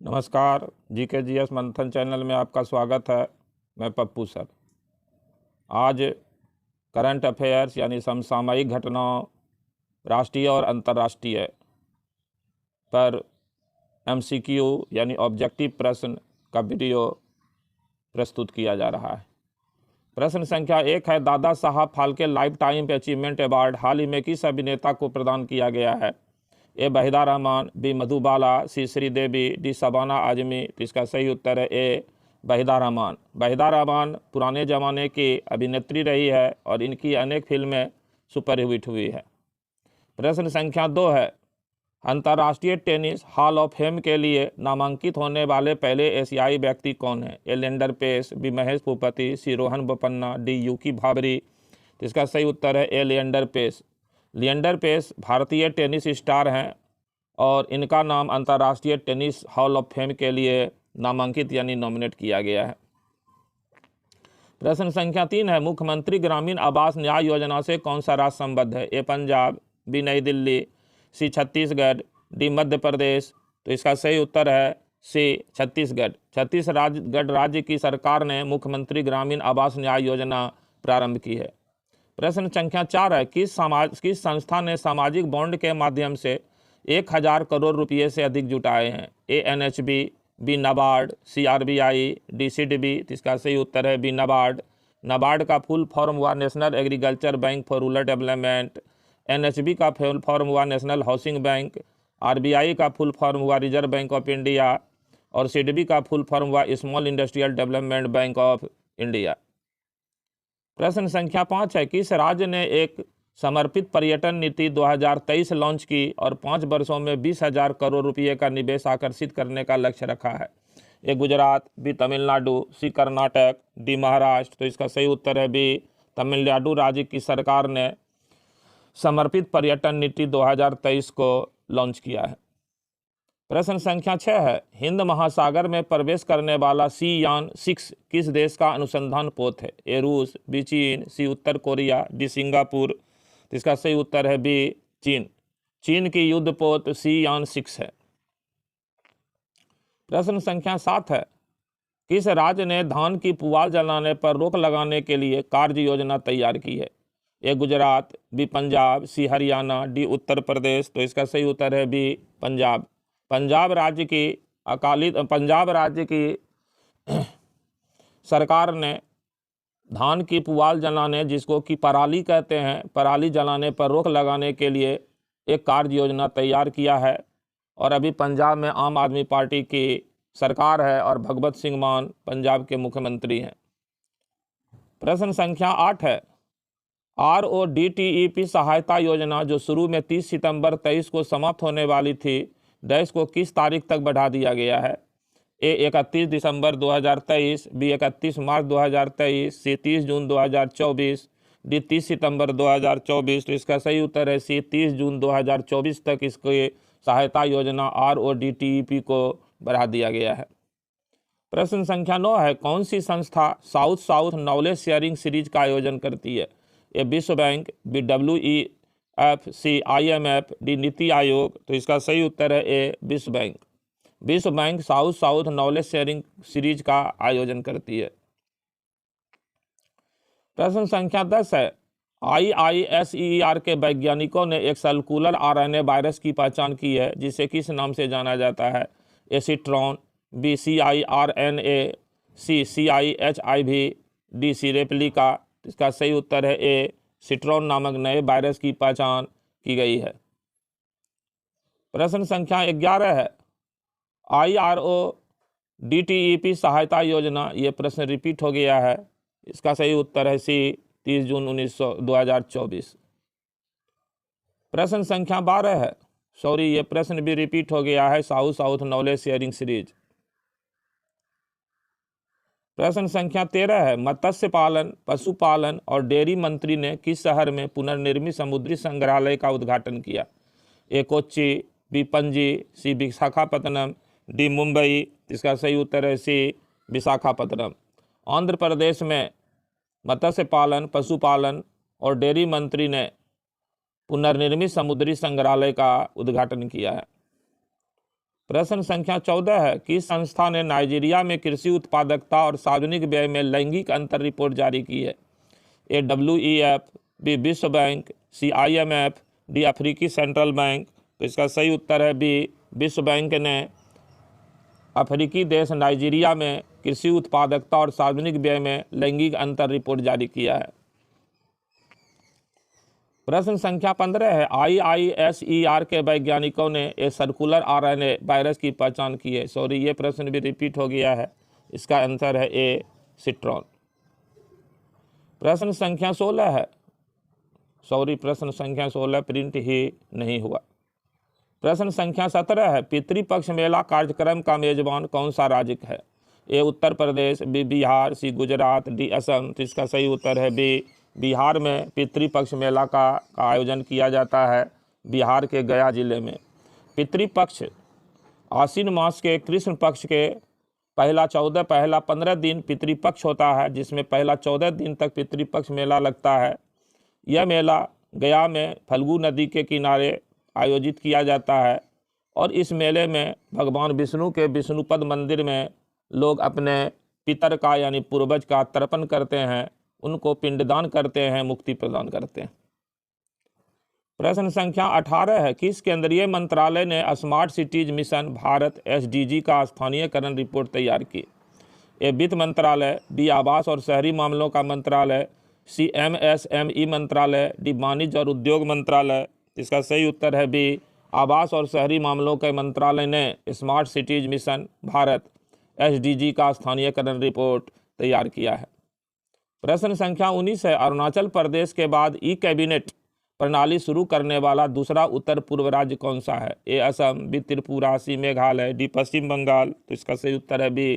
नमस्कार, GKGS मंथन channel में आपका स्वागत है। मैं पप्पू सर। आज करंट अफेयर्स यानी समसामयिक घटनाओं, राष्ट्रीय और अंतर्राष्ट्रीय पर MCQ यानी ऑब्जेक्टिव प्रश्न का वीडियो प्रस्तुत किया जा रहा है। प्रश्न संख्या 1 है, Dadasaheb Phalke lifetime achievement award हाल ही में किस अभिनेता को प्रदान किया गया है? A Waheeda Rehman, B Madhubala, C Sridevi, D Shabana Azmi. तो इसका सही उत्तर है ए वहीदा रहमान। वहीदा रहमान पुराने ज़माने की अभिनेत्री रही है और इनकी अनेक फिल्में सुपरहिट हुई है। प्रश्न संख्या 2 है, अंतर्राष्ट्रीय टेनिस हॉल ऑफ फेम के लिए नामांकित होने वाले पहले एशियाई व्यक्ति कौन है? ए लिएंडर पेस, बी महेश भूपति, सी रोहन बोपन्ना, डी यूकी भाबरी। तो इसका सही उत्तर है ए लिएंडर पेस। लिएंडर पेस भारतीय टेनिस स्टार हैं और इनका नाम अंतर्राष्ट्रीय टेनिस हॉल ऑफ फेम के लिए नामांकित यानी नॉमिनेट किया गया है। प्रश्न संख्या 3 है, मुख्यमंत्री ग्रामीण आवास न्याय योजना से कौन सा राज्य संबद्ध है? ए पंजाब, बी नई दिल्ली, सी छत्तीसगढ़, डी मध्य प्रदेश। तो इसका सही उत्तर है सी छत्तीसगढ़। छत्तीसगढ़ राज्य की सरकार ने मुख्यमंत्री ग्रामीण आवास न्याय योजना प्रारंभ की है। प्रश्न संख्या 4 है, किस संस्था ने सामाजिक बॉन्ड के माध्यम से 1000 करोड़ रुपये से अधिक जुटाए हैं? ए NHB, बी नाबार्ड, सी RBI, डी CDB। इसका सही उत्तर है बी नाबार्ड। नाबार्ड का फुल फॉर्म हुआ national agriculture bank for rural development. NHB का फुल फॉर्म हुआ नेशनल हाउसिंग बैंक। RBI का फुल फॉर्म हुआ रिजर्व बैंक ऑफ इंडिया और CDB का फुल फॉर्म हुआ small industrial development bank of India. प्रश्न संख्या 5 है, किस राज्य ने एक समर्पित पर्यटन नीति 2023 लॉन्च की और 5 वर्षों में 20,000 करोड़ रुपये का निवेश आकर्षित करने का लक्ष्य रखा है? ए गुजरात, बी तमिलनाडु, सी कर्नाटक, डी महाराष्ट्र। तो इसका सही उत्तर है बी तमिलनाडु राज्य की सरकार ने समर्पित पर्यटन नीति 2023 को लॉन्च किया है। प्रश्न संख्या 6 है, हिंद महासागर में प्रवेश करने वाला Shiyan-6 किस देश का अनुसंधान पोत है? ए रूस, बी चीन, सी उत्तर कोरिया, डी सिंगापुर। तो इसका सही उत्तर है बी चीन। चीन की युद्ध पोत Shiyan-6 है। प्रश्न संख्या 7 है, किस राज्य ने धान की पुआल जलाने पर रोक लगाने के लिए कार्य योजना तैयार की है? ए गुजरात, बी पंजाब, सी हरियाणा, डी उत्तर प्रदेश। तो इसका सही उत्तर है बी पंजाब। पंजाब राज्य की सरकार ने धान की पुआल जलाने, जिसको कि पराली कहते हैं, पराली जलाने पर रोक लगाने के लिए एक कार्य योजना तैयार किया है। और अभी पंजाब में आम आदमी पार्टी की सरकार है और भगवत सिंह मान पंजाब के मुख्यमंत्री हैं। प्रश्न संख्या 8 है, RODTEP सहायता योजना जो शुरू में 30 सितंबर 23 को समाप्त होने वाली थी, डैश को किस तारीख तक बढ़ा दिया गया है? ए 31 दिसंबर 2023, बी 31 मार्च 2023, सी 30 जून 2024, डी 30 सितंबर 2024। तो इसका सही उत्तर है सी 30 जून 2024 तक इसकी सहायता योजना RODTEP को बढ़ा दिया गया है। प्रश्न संख्या 9 है, कौन सी संस्था south south knowledge sharing series का आयोजन करती है? ए विश्व बैंक, बी WEF, सी IMF, डी नीति आयोग। तो इसका सही उत्तर है ए विश्व बैंक। विश्व bank south south knowledge sharing series का आयोजन करती है। प्रश्न संख्या 10 है, IISER के वैज्ञानिकों ने एक सर्कुलर RNA वायरस की पहचान की है, जिसे किस नाम से जाना जाता है? ए सिट्रॉन, बी CIRNA, सी CIHIV, डी सी रेप्लिका। इसका सही उत्तर है ए सिट्रॉन नामक नए वायरस की पहचान की गई है। प्रश्न संख्या 11 है, IRODTEP सहायता योजना, ये प्रश्न रिपीट हो गया है, इसका सही उत्तर है सी 30 जून 2024। प्रश्न संख्या 12 है, ये प्रश्न भी रिपीट हो गया है, south south knowledge sharing series. प्रश्न संख्या 13 है, मत्स्य पालन, पशुपालन और डेयरी मंत्री ने किस शहर में पुनर्निर्मित समुद्री संग्रहालय का उद्घाटन किया? ए कोच्चि, बी पणजी, सी विशाखापत्तनम, डी मुंबई। इसका सही उत्तर है सी विशाखापत्तनम। आंध्र प्रदेश में मत्स्य पालन, पशुपालन और डेयरी मंत्री ने पुनर्निर्मित समुद्री संग्रहालय का उद्घाटन किया है। प्रश्न संख्या 14 है, किस संस्था ने नाइजीरिया में कृषि उत्पादकता और सार्वजनिक व्यय में लैंगिक अंतर रिपोर्ट जारी की है? ए WEF, बी विश्व बैंक, सी IMF, डी अफ्रीकी सेंट्रल बैंक। तो इसका सही उत्तर है बी, विश्व बैंक ने अफ्रीकी देश नाइजीरिया में कृषि उत्पादकता और सार्वजनिक व्यय में लैंगिक अंतर रिपोर्ट जारी किया है। प्रश्न संख्या 15 है, IISER के वैज्ञानिकों ने एक सर्कुलर RNA वायरस की पहचान की है। सॉरी, ये प्रश्न भी रिपीट हो गया है। इसका आंसर है ए, सिट्रॉन। प्रश्न संख्या 16 है, सॉरी प्रश्न संख्या 16 प्रिंट ही नहीं हुआ। प्रश्न संख्या 17 है, पितृपक्ष मेला कार्यक्रम का मेजबान कौन सा राज्य है? ए उत्तर प्रदेश, बी बिहार, सी गुजरात, डी असम। तो इसका सही उत्तर है बी, बिहार में पितृपक्ष मेला का आयोजन किया जाता है, बिहार के गया जिले में। पितृपक्ष आश्विन मास के कृष्ण पक्ष के पहला 15 दिन पितृपक्ष होता है, जिसमें पहला 14 दिन तक पितृपक्ष मेला लगता है। यह मेला गया में फल्गु नदी के किनारे आयोजित किया जाता है और इस मेले में भगवान विष्णु के विष्णुपद मंदिर में लोग अपने पितर का यानी पूर्वज का तर्पण करते हैं, उनको पिंडदान करते हैं, मुक्ति प्रदान करते हैं। प्रश्न संख्या 18 है, किस केंद्रीय मंत्रालय ने smart cities mission Bharat SDG का स्थानीयकरण रिपोर्ट तैयार की? ए वित्त मंत्रालय, बी आवास और शहरी मामलों का मंत्रालय, सी MSME मंत्रालय, डी वाणिज्य और उद्योग मंत्रालय। इसका सही उत्तर है बी, आवास और शहरी मामलों के मंत्रालय ने smart cities mission Bharat SDG का स्थानीयकरण रिपोर्ट तैयार किया है। प्रश्न संख्या 19 है, अरुणाचल प्रदेश के बाद कैबिनेट प्रणाली शुरू करने वाला दूसरा उत्तर पूर्व राज्य कौन सा है? ए असम, बी त्रिपुरा, सी मेघालय, डी पश्चिम बंगाल। तो इसका सही उत्तर है बी,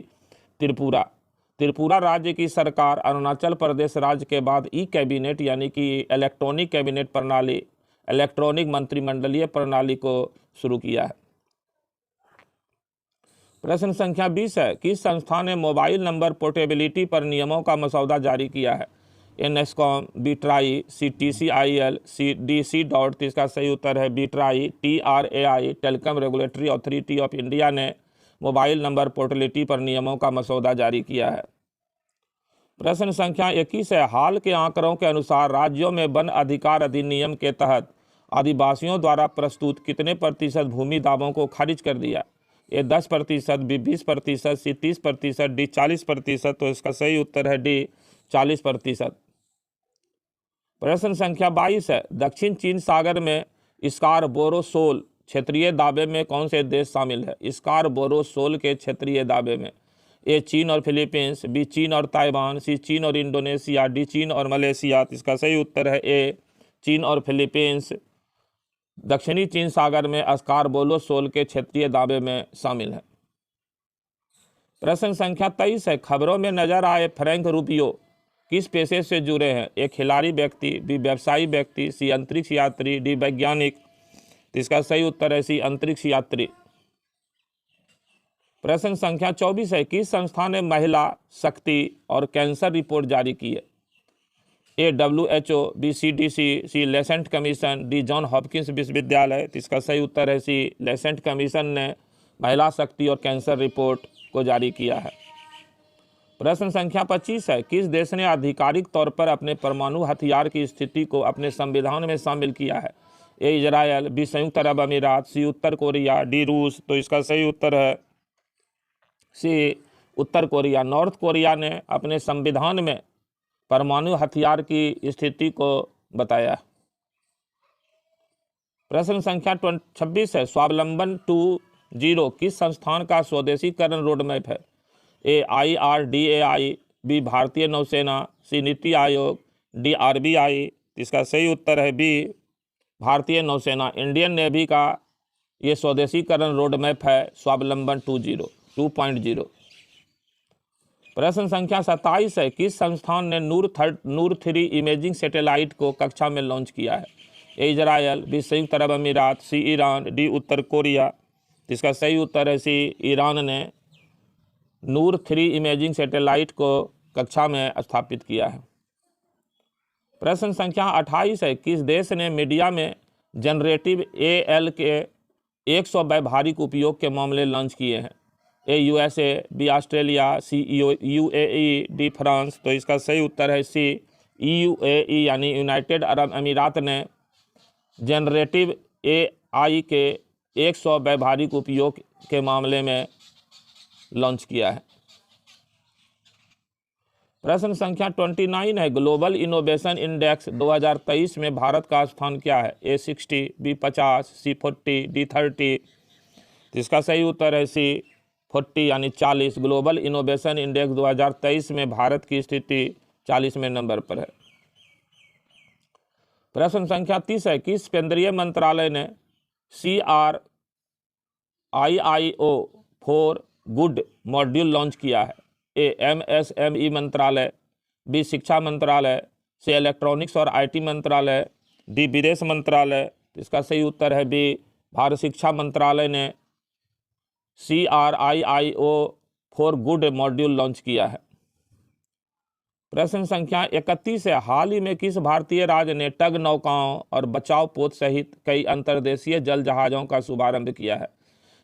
त्रिपुरा। त्रिपुरा राज्य की सरकार अरुणाचल प्रदेश राज्य के बाद कैबिनेट यानी कि इलेक्ट्रॉनिक कैबिनेट प्रणाली, इलेक्ट्रॉनिक मंत्रिमंडलीय प्रणाली को शुरू किया है। प्रश्न संख्या 20 है, किस संस्था ने मोबाइल नंबर पोर्टेबिलिटी पर नियमों का मसौदा जारी किया है? A NASSCOM, B TRAI, C TCIL, C DC. इसका सही उत्तर है B TRAI. TRAI telecom regulatory authority of India ने मोबाइल नंबर पोर्टेबिलिटी पर नियमों का मसौदा जारी किया है। प्रश्न संख्या 21 है, हाल के आंकड़ों के अनुसार राज्यों में वन अधिकार अधिनियम के तहत आदिवासियों द्वारा प्रस्तुत कितने प्रतिशत भूमि दावों को खारिज कर दिया? ए 10%, बी 20%, सी 30%, डी 40%। तो इसका सही उत्तर है डी, 40%। प्रश्न संख्या 22 है, दक्षिण चीन सागर में स्कारबोरो शोल क्षेत्रीय दावे में कौन से देश शामिल है? स्कारबोरो शोल के क्षेत्रीय दावे में ए चीन और फिलीपींस, बी चीन और ताइवान, सी चीन और इंडोनेशिया, डी चीन और मलेशिया। इसका सही उत्तर है ए, चीन और फिलीपींस दक्षिणी चीन सागर में स्कारबोरो शोल के क्षेत्रीय दावे में शामिल है। प्रश्न संख्या 23 है, खबरों में नजर आए फ्रैंक रूबियो किस पेशे से जुड़े हैं? एक खिलाड़ी व्यक्ति, बी व्यवसायी व्यक्ति, सी अंतरिक्ष यात्री, डी वैज्ञानिक। तो इसका सही उत्तर है सी अंतरिक्ष यात्री। प्रश्न संख्या 24 है, किस संस्था ने महिला शक्ति और कैंसर रिपोर्ट जारी की है? A WHO, B CDC, C Lancet commission, D John Hopkins विश्वविद्यालय। तो इसका सही उत्तर है सी, लेसेंट कमीशन ने महिला शक्ति और कैंसर रिपोर्ट को जारी किया है। प्रश्न संख्या 25 है, किस देश ने आधिकारिक तौर पर अपने परमाणु हथियार की स्थिति को अपने संविधान में शामिल किया है? ए इजरायल, बी संयुक्त अरब अमीरात, सी उत्तर कोरिया, डी रूस। तो इसका सही उत्तर है सी उत्तर कोरिया। नॉर्थ कोरिया ने अपने संविधान में परमाणु हथियार की स्थिति को बताया। प्रश्न संख्या 26 है, स्वावलंबन 2.0 किस संस्थान का स्वदेशीकरण रोडमैप है? ए IRDAI, बी भारतीय नौसेना, सी नीति आयोग, डी RBI। इसका सही उत्तर है बी, भारतीय नौसेना। इंडियन नेवी का ये स्वदेशीकरण रोडमैप है स्वावलंबन 2.0। प्रश्न संख्या 27 है, किस संस्थान ने नूर 3 इमेजिंग सैटेलाइट को कक्षा में लॉन्च किया है? ए इजरायल, बी संयुक्त अरब अमीरात, सी ईरान, डी उत्तर कोरिया। इसका सही उत्तर है सी, ईरान ने नूर 3 इमेजिंग सैटेलाइट को कक्षा में स्थापित किया है। प्रश्न संख्या 28 है, किस देश ने मीडिया में जनरेटिव AI के 100 व्यावहारिक उपयोग के मामले लॉन्च किए हैं। ए USA, बी ऑस्ट्रेलिया, सी UAE, डी फ्रांस। तो इसका सही उत्तर है सी UAE यानी यूनाइटेड अरब अमीरात ने जनरेटिव AI के 100 व्यावहारिक उपयोग के मामले में लॉन्च किया है। प्रश्न संख्या 29 है, ग्लोबल इनोवेशन इंडेक्स 2023 में भारत का स्थान क्या है? A 60, B 50, C 40, D 30। तो इसका सही उत्तर है C 40 यानी 40। ग्लोबल इनोवेशन इंडेक्स 2023 में भारत की स्थिति 40वें नंबर पर है। प्रश्न संख्या 30 है, किस केंद्रीय मंत्रालय ने CRIIO for good module launch किया है? A MSME मंत्रालय, B शिक्षा मंत्रालय, C इलेक्ट्रॉनिक्स और IT मंत्रालय, D विदेश मंत्रालय। इसका सही उत्तर है B भारत शिक्षा मंत्रालय ने CRIIO for good module launch किया है। प्रश्न संख्या 31 है, हाल ही में किस भारतीय राज्य ने टग नौकाओं और बचाव पोत सहित कई अंतर्देशीय जल जहाज़ों का शुभारंभ किया है?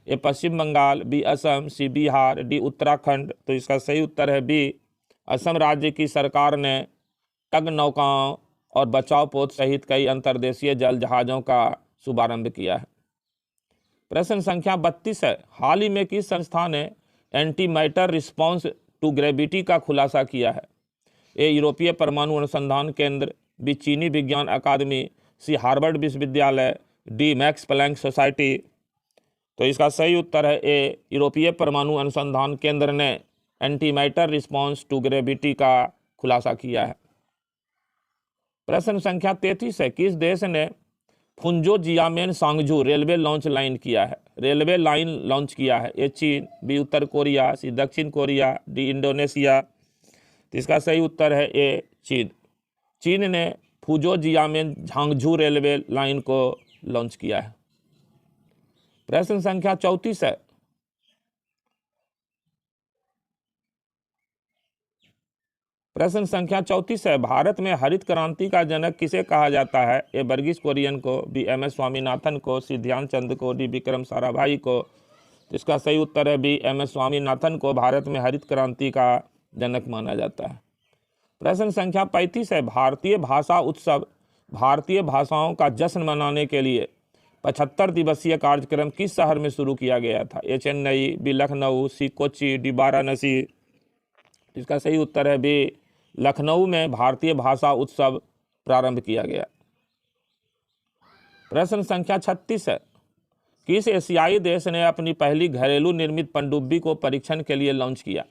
ए पश्चिम बंगाल, बी असम, सी बिहार, डी उत्तराखंड। तो इसका सही उत्तर है बी असम राज्य की सरकार ने टग नौकाओं और बचाव पोत सहित कई अंतर्देशीय जल जहाज़ों का शुभारंभ किया है। प्रश्न संख्या 32 है, हाल ही में किस संस्था ने antimatter response to gravity का खुलासा किया है? ए यूरोपीय परमाणु अनुसंधान केंद्र, बी चीनी विज्ञान अकादमी, सी हार्वर्ड विश्वविद्यालय, डी मैक्स प्लैंक सोसाइटी। तो इसका सही उत्तर है ए यूरोपीय परमाणु अनुसंधान केंद्र ने antimatter response to gravity का खुलासा किया है। प्रश्न संख्या 33 है, किस देश ने फुंजो जियामेन सांगझू रेलवे लॉन्च लाइन किया है? रेलवे लाइन लॉन्च किया है? ए चीन, बी उत्तर कोरिया, सी दक्षिण कोरिया, डी इंडोनेशिया। तो इसका सही उत्तर है ए चीन। चीन ने फुजो जियामेन झांगझू रेलवे लाइन को लॉन्च किया है। प्रश्न संख्या 34 है, प्रश्न संख्या 34 है, भारत में हरित क्रांति का जनक किसे कहा जाता है? ए वर्गीस कुरियन को, बी MS स्वामीनाथन को, सी ध्यानचंद को, डी विक्रम साराभाई को। तो इसका सही उत्तर है बी MS स्वामीनाथन को भारत में हरित क्रांति का जनक माना जाता है। प्रश्न संख्या 35 है, भारतीय भाषा उत्सव भारतीय भाषाओं का जश्न मनाने के लिए 75 दिवसीय कार्यक्रम किस शहर में शुरू किया गया था? ए चेन्नई, बी लखनऊ, सी कोच्चि, डी वाराणसी। इसका सही उत्तर है बी लखनऊ में भारतीय भाषा उत्सव प्रारंभ किया गया। प्रश्न संख्या 36 है, किस एशियाई देश ने अपनी पहली घरेलू निर्मित पनडुब्बी को परीक्षण के लिए लॉन्च किया?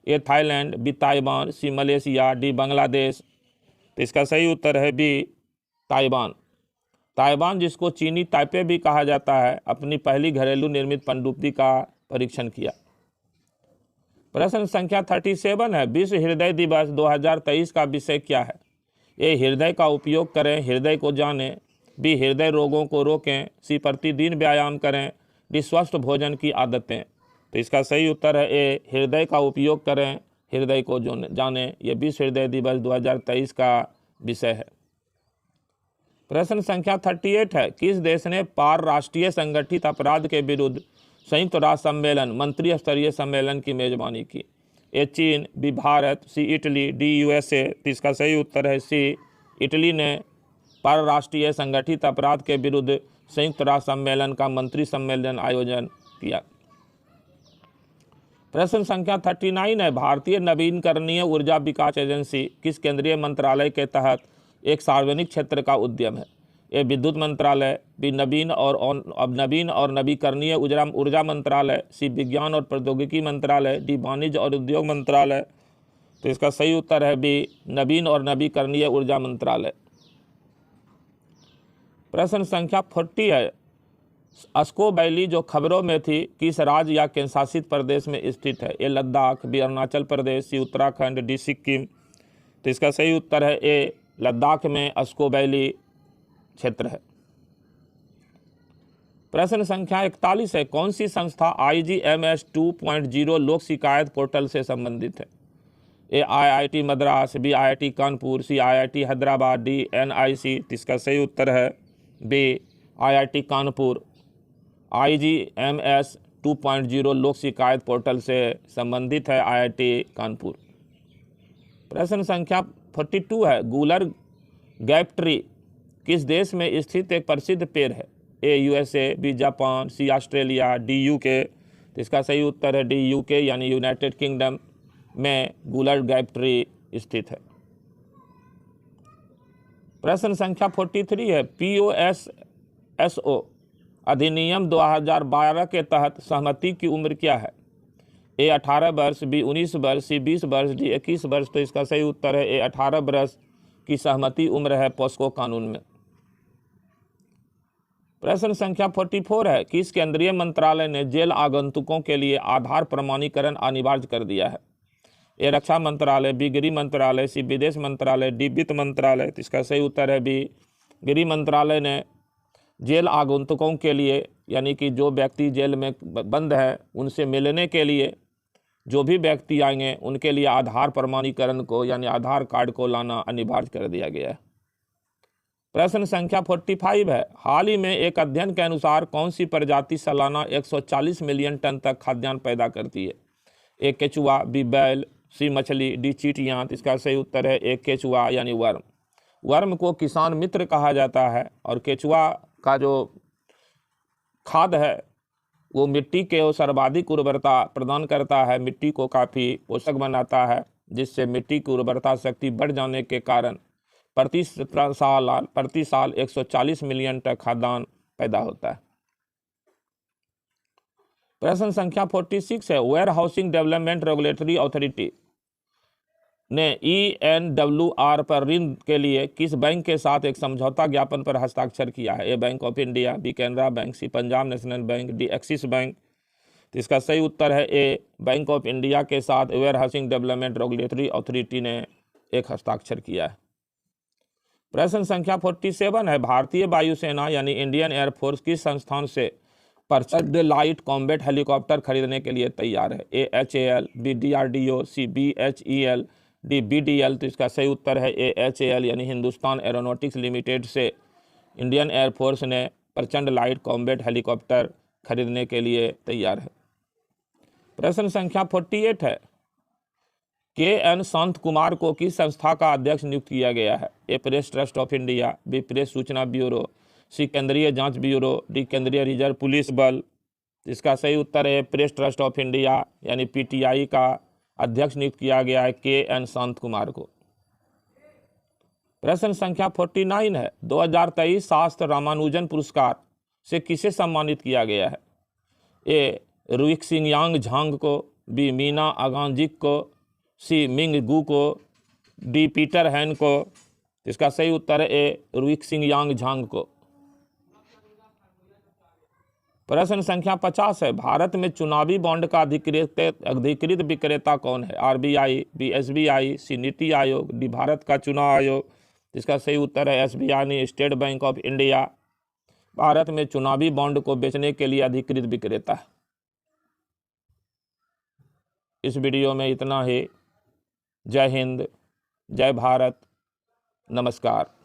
A Thailand, B Taiwan, C Malaysia, D Bangladesh. तो इसका सही उत्तर है बी ताइवान। ताइवान, जिसको चीनी ताइपे भी कहा जाता है, अपनी पहली घरेलू निर्मित पनडुब्बी का परीक्षण किया। प्रश्न संख्या 37 है, विश्व हृदय दिवस 2023 का विषय क्या है? ए हृदय का उपयोग करें, हृदय को जानें, बी हृदय रोगों को रोकें, सी प्रतिदिन व्यायाम करें, डी स्वस्थ भोजन की आदतें। तो इसका सही उत्तर है ए हृदय का उपयोग करें, हृदय को जानें। यह विश्व हृदय दिवस 2023 का विषय है। प्रश्न संख्या 38 है, किस देश ने पार राष्ट्रीय संगठित अपराध के विरुद्ध संयुक्त राष्ट्र सम्मेलन मंत्री स्तरीय सम्मेलन की मेजबानी की? ए चीन, बी भारत, सी इटली, डी USA। तो इसका सही उत्तर है सी इटली ने पार राष्ट्रीय संगठित अपराध के विरुद्ध संयुक्त राष्ट्र सम्मेलन का मंत्री सम्मेलन आयोजन किया। प्रश्न संख्या 39 है, भारतीय नवीनकरणीय ऊर्जा विकास एजेंसी किस केंद्रीय मंत्रालय के तहत एक सार्वजनिक क्षेत्र का उद्यम है? ए विद्युत मंत्रालय, बी नवीन और नवीकरणीय ऊर्जा मंत्रालय, सी विज्ञान और प्रौद्योगिकी मंत्रालय, डी वाणिज्य और उद्योग मंत्रालय। तो इसका सही उत्तर है बी नवीन और नवीकरणीय ऊर्जा मंत्रालय। प्रश्न संख्या 40 है, अस्को वैली जो खबरों में थी किस राज्य या केंद्र शासित प्रदेश में स्थित है? ए लद्दाख, बी अरुणाचल प्रदेश, सी उत्तराखंड, डी सिक्किम। तो इसका सही उत्तर है ए लद्दाख में अस्को वैली क्षेत्र है। प्रश्न संख्या 41 है, कौन सी संस्था IGMS 2.0 लोक शिकायत पोर्टल से संबंधित है? A IIT Madras, B IIT Kanpur, C IIT Hyderabad, D NIC। इसका सही उत्तर है बी IIT कानपुर। IGMS 2.0 लोक शिकायत पोर्टल से संबंधित है IIT कानपुर। प्रश्न संख्या 42 है, गूलर गैप ट्री किस देश में स्थित एक प्रसिद्ध पेड़ है? A USA, B Japan, C Australia, D UK। तो इसका सही उत्तर है D UK यानी यूनाइटेड किंगडम में गूलर गैप ट्री स्थित है। प्रश्न संख्या 43 है, POSSO अधिनियम 2012 के तहत सहमति की उम्र क्या है? A 18 वर्ष, B 19 वर्ष, C 20 वर्ष, D 21 वर्ष। तो इसका सही उत्तर है A 18 वर्ष की सहमति उम्र है पोस्को कानून में। प्रश्न संख्या 44 है, किस केंद्रीय मंत्रालय ने जेल आगंतुकों के लिए आधार प्रमाणीकरण अनिवार्य कर दिया है? A रक्षा मंत्रालय, B गृह मंत्रालय, C विदेश मंत्रालय, D वित्त मंत्रालय। तो इसका सही उत्तर है B गृह मंत्रालय ने जेल आगंतुकों के लिए, यानी कि जो व्यक्ति जेल में बंद है उनसे मिलने के लिए जो भी व्यक्ति आएंगे उनके लिए आधार प्रमाणीकरण को यानी आधार कार्ड को लाना अनिवार्य कर दिया गया है। प्रश्न संख्या 45 है, हाल ही में एक अध्ययन के अनुसार कौन सी प्रजाति सालाना 140 मिलियन टन तक खाद्यान्न पैदा करती है? A केचुआ, B बैल, C मछली, D चींटियाँ। तो इसका सही उत्तर है A केचुआ यानी वर्म। वर्म को किसान मित्र कहा जाता है और केचुआ का जो खाद है वो मिट्टी के सर्वाधिक उर्वरता प्रदान करता है, मिट्टी को काफ़ी पोषक बनाता है, जिससे मिट्टी की उर्वरता शक्ति बढ़ जाने के कारण प्रति साल 140 मिलियन टन खाद्यान्न पैदा होता है। प्रश्न संख्या 46 है, warehousing development regulatory authority ने ENWR पर ऋण के लिए किस बैंक के साथ एक समझौता ज्ञापन पर हस्ताक्षर किया है? A bank of India, B Canara bank, C Punjab national bank, D axis bank. तो इसका सही उत्तर है A बैंक ऑफ इंडिया के साथ warehousing development regulatory authority ने एक हस्ताक्षर किया है। प्रश्न संख्या 47 है, भारतीय वायुसेना यानी इंडियन एयरफोर्स किस संस्थान से प्रचंड लाइट कॉम्बैट हेलीकॉप्टर खरीदने के लिए तैयार है? A HAL, B DRDO, C BHEL, D BDL। तो इसका सही उत्तर है A HAL यानी हिंदुस्तान एरोनॉटिक्स लिमिटेड से इंडियन एयरफोर्स ने प्रचंड लाइट कॉम्बैट हेलीकॉप्टर खरीदने के लिए तैयार है। प्रश्न संख्या 48 है, KN शांत कुमार को किस संस्था का अध्यक्ष नियुक्त किया गया है? A press trust of India, B press सूचना ब्यूरो, C केंद्रीय जांच ब्यूरो, D केंद्रीय रिजर्व पुलिस बल। इसका सही उत्तर है प्रेस ट्रस्ट ऑफ इंडिया यानी PTI का अध्यक्ष नियुक्त किया गया है KN शांत कुमार को। प्रश्न संख्या 49 है, 2023 शास्त्र रामानुजन पुरस्कार से किसे सम्मानित किया गया है? A रुइक्सिंगयांग झांग को, B मीना आगांजिक को, C मिंग गू को, D पीटर हैन को। इसका सही उत्तर है A रुइक्सिंगयांग झांग को। प्रश्न संख्या 50 है, भारत में चुनावी बॉन्ड का अधिकृत विक्रेता कौन है? RBI, B SBI, C NITI Aayog, D Bharat का चुनाव आयोग। इसका सही उत्तर है SBI यानी state bank of India Bharat में चुनावी बॉन्ड को बेचने के लिए अधिकृत विक्रेता है। इस वीडियो में इतना ही। जय हिंद, जय भारत, नमस्कार।